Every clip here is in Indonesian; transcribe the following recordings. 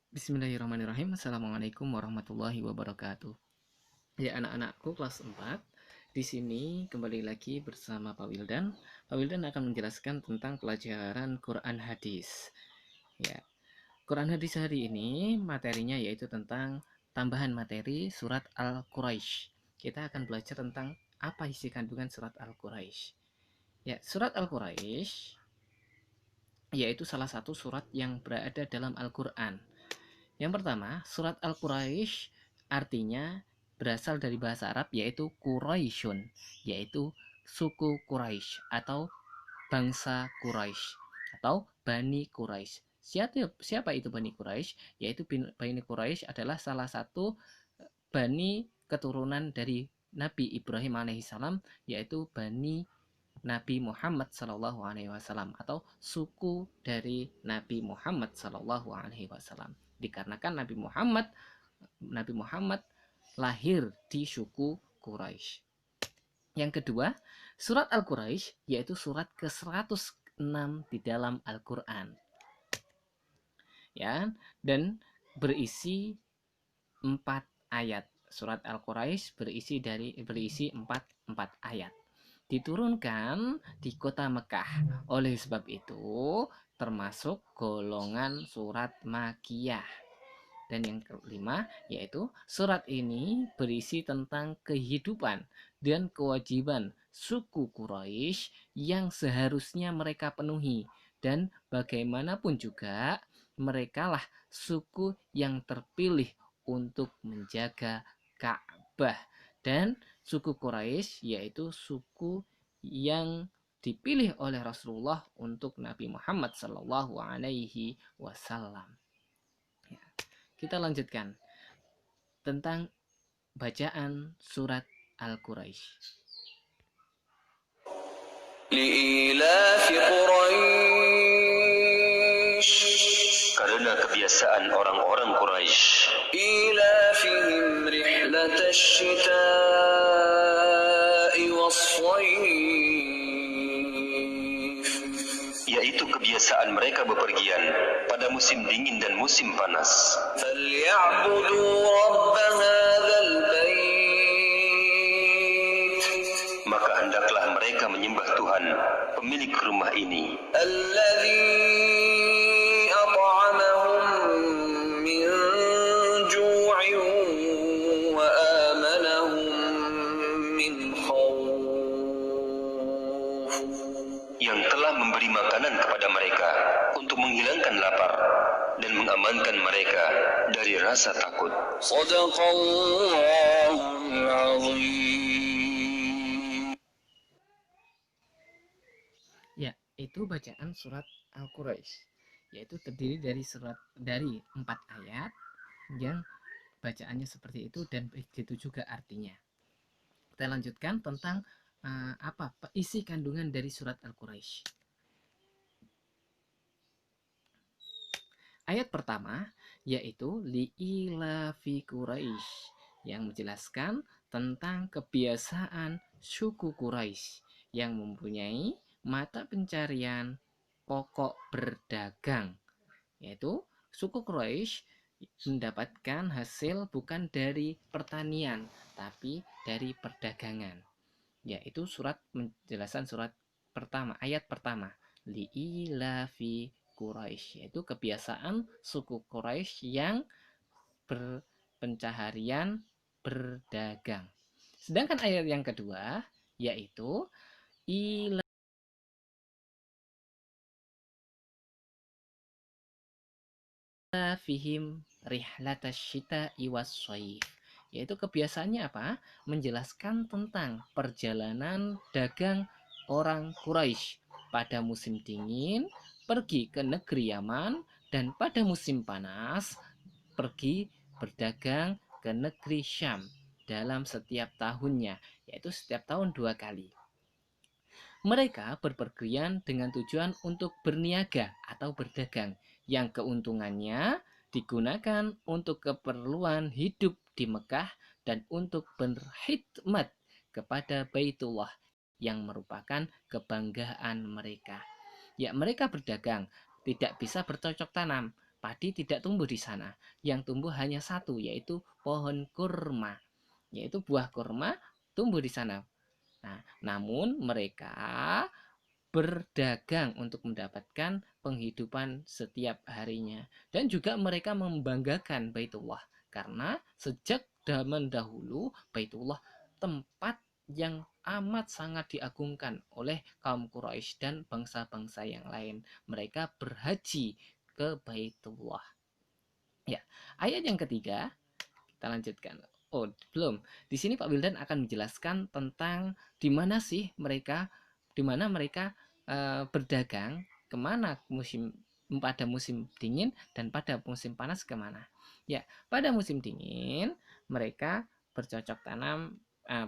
Bismillahirrahmanirrahim. Assalamualaikum warahmatullahi wabarakatuh. Ya, anak-anakku kelas 4. Di sini kembali lagi bersama Pak Wildan. Pak Wildan akan menjelaskan tentang pelajaran Quran Hadis. Ya, Quran Hadis hari ini materinya yaitu tentang tambahan materi surat Al-Quraisy. Kita akan belajar tentang apa isi kandungan surat Al-Quraisy. Ya, surat Al-Quraisy yaitu salah satu surat yang berada dalam Al-Qur'an. Yang pertama, surat Al-Quraisy artinya berasal dari bahasa Arab yaitu Quraisyun, yaitu suku Quraisy atau bangsa Quraisy atau Bani Quraisy. Siapa itu Bani Quraisy? Yaitu Bani Quraisy adalah salah satu bani keturunan dari Nabi Ibrahim alaihissalam, yaitu Bani Nabi Muhammad Sallallahu Alaihi Wasallam atau suku dari Nabi Muhammad Sallallahu Alaihi Wasallam. Dikarenakan Nabi Muhammad lahir di suku Quraisy. Yang kedua, surat Al-Quraisy yaitu surat ke-106 di dalam Al-Qur'an. Ya, dan berisi 4 ayat. Surat Al-Quraisy berisi 4 ayat. Diturunkan di kota Mekah. Oleh sebab itu, termasuk golongan surat Makiyah. Dan yang kelima, yaitu surat ini berisi tentang kehidupan dan kewajiban suku Quraisy yang seharusnya mereka penuhi. Dan bagaimanapun juga, mereka lah suku yang terpilih untuk menjaga Ka'bah. Dan suku Quraisy yaitu suku yang dipilih oleh Rasulullah untuk Nabi Muhammad Sallallahu Alaihi Wasallam. Kita lanjutkan tentang bacaan surat Al-Quraisy. Karena kebiasaan orang-orang Quraisy, ilafihim rihlatash shita'i was-shayf, yaitu kebiasaan mereka bepergian pada musim dingin dan musim panas. Falyabudu rabb hadzal bait, maka hendaklah mereka menyembah Tuhan pemilik rumah ini, alladzi at'amahum min ju'in wa amanahum min khawf, yang telah memberi makanan kepada mereka untuk menghilangkan lapar dan mengamankan mereka dari rasa takut. Shadaqallahul azim. Ya, itu bacaan surat Al-Quraisy, yaitu terdiri dari 4 ayat yang bacaannya seperti itu dan begitu juga artinya. Kita lanjutkan tentang apa isi kandungan dari surat Al-Quraisy. Ayat pertama yaitu li'ilafi Quraisy yang menjelaskan tentang kebiasaan suku Quraisy yang mempunyai mata pencarian pokok berdagang, yaitu suku Quraisy mendapatkan hasil bukan dari pertanian tapi dari perdagangan. Yaitu penjelasan surat pertama, ayat pertama, li'ilafi Quraisy, yaitu kebiasaan suku Quraisy yang berpencaharian berdagang. Sedangkan ayat yang kedua yaitu ilafihim rihlatash syita'i was-shayf, yaitu kebiasaannya apa? Menjelaskan tentang perjalanan dagang orang Quraisy pada musim dingin pergi ke negeri Yaman dan pada musim panas pergi berdagang ke negeri Syam dalam setiap tahunnya, yaitu setiap tahun 2 kali. Mereka berpergian dengan tujuan untuk berniaga atau berdagang yang keuntungannya digunakan untuk keperluan hidup di Mekah dan untuk berkhidmat kepada Baitullah yang merupakan kebanggaan mereka. Ya, mereka berdagang, tidak bisa bercocok tanam. padi tidak tumbuh di sana. Yang tumbuh hanya satu, yaitu pohon kurma, yaitu buah kurma tumbuh di sana. Nah, namun mereka berdagang untuk mendapatkan penghidupan setiap harinya, dan juga mereka membanggakan Baitullah karena sejak zaman dahulu Baitullah tempat yang amat sangat diagungkan oleh kaum Quraisy dan bangsa-bangsa yang lain. Mereka berhaji ke Baitullah. Ya, ayat yang ketiga kita lanjutkan. Oh, belum. Di sini Pak Wildan akan menjelaskan tentang di mana mereka berdagang, kemana pada musim dingin dan pada musim panas kemana. Ya, pada musim dingin mereka bercocok tanam,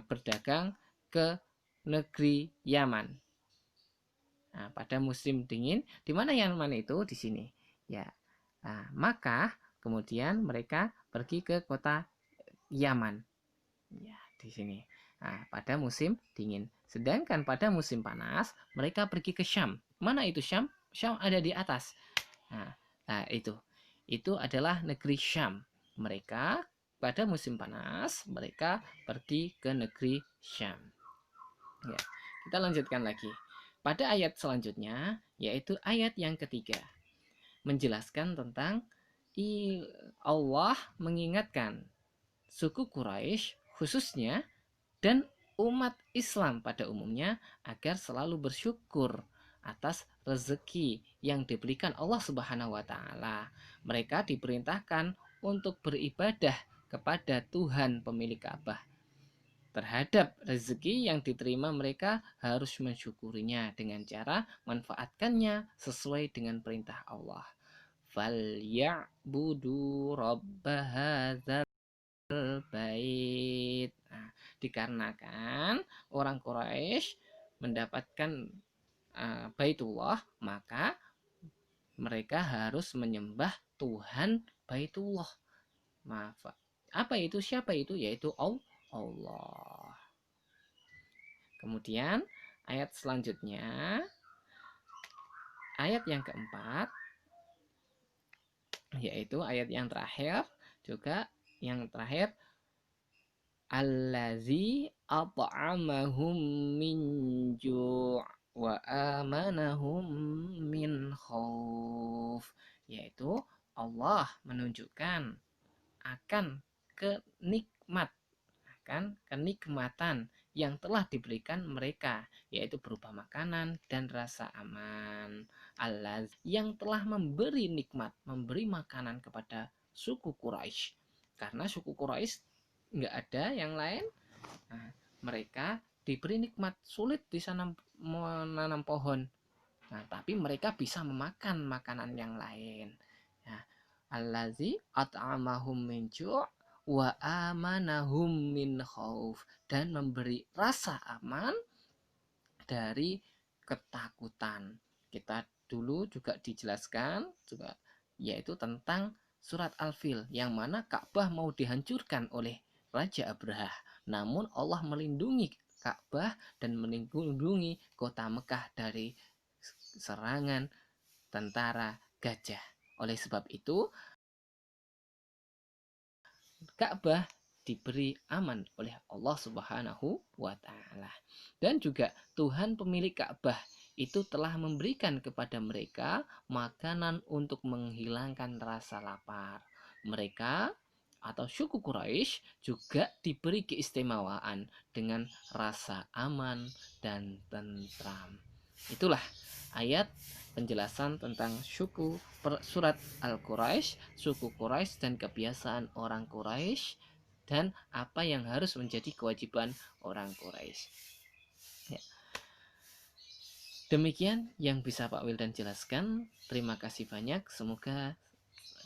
berdagang ke negeri Yaman. Nah, pada musim dingin, di mana Yaman itu di sini. Ya, maka kemudian mereka pergi ke kota Yaman. Ya, di sini. Nah, pada musim dingin. Sedangkan pada musim panas, mereka pergi ke Syam. Mana itu Syam? Syam ada di atas. Nah, itu. Itu adalah negeri Syam. Mereka pada musim panas, mereka pergi ke negeri Syam. Ya, kita lanjutkan lagi. Pada ayat selanjutnya, yaitu ayat yang ketiga, menjelaskan tentang Allah mengingatkan suku Quraisy khususnya dan umat Islam pada umumnya agar selalu bersyukur atas rezeki yang diberikan Allah Subhanahu wa taala. Mereka diperintahkan untuk beribadah kepada Tuhan pemilik Ka'bah. Terhadap rezeki yang diterima mereka harus mensyukurinya dengan cara manfaatkannya sesuai dengan perintah Allah. Falyabudu rabba hadzal bait. Nah, dikarenakan orang Quraisy mendapatkan Baitullah, maka mereka harus menyembah Tuhan Baitullah. Maaf. Apa itu? Siapa itu? Yaitu Allah. Kemudian ayat selanjutnya, ayat yang keempat, yaitu ayat yang terakhir, juga yang terakhir, allazi at'amahum min ju' wa amanahum min khauf, yaitu Allah menunjukkan akan kenikmatan yang telah diberikan mereka, yaitu berupa makanan dan rasa aman. Allah yang telah memberi nikmat, memberi makanan kepada suku Quraisy, karena suku Quraisy nggak ada yang lain. Nah, mereka diberi nikmat, sulit di sana menanam pohon. Nah, tapi mereka bisa memakan makanan yang lain. Nah, allazi at'amahum min ju' wa amanahum min khauf, dan memberi rasa aman dari ketakutan. Kita dulu juga dijelaskan juga, yaitu tentang surat Al-Fil yang mana Ka'bah mau dihancurkan oleh Raja Abraha. Namun Allah melindungi Ka'bah dan melindungi kota Mekah dari serangan tentara gajah. Oleh sebab itu Ka'bah diberi aman oleh Allah Subhanahu wa taala. Dan juga Tuhan pemilik Ka'bah itu telah memberikan kepada mereka makanan untuk menghilangkan rasa lapar. Mereka atau suku Quraisy juga diberi keistimewaan dengan rasa aman dan tentram. Itulah ayat penjelasan tentang surat Al-Quraisy, suku Quraisy dan kebiasaan orang Quraisy, dan apa yang harus menjadi kewajiban orang Quraisy. Ya. Demikian yang bisa Pak Wildan jelaskan. Terima kasih banyak. Semoga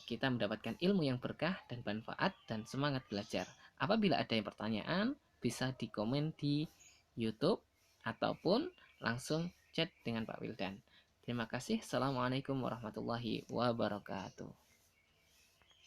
kita mendapatkan ilmu yang berkah dan bermanfaat dan semangat belajar. Apabila ada yang pertanyaan, bisa di komen di YouTube ataupun langsung chat dengan Pak Wildan. Terima kasih. Assalamualaikum warahmatullahi wabarakatuh.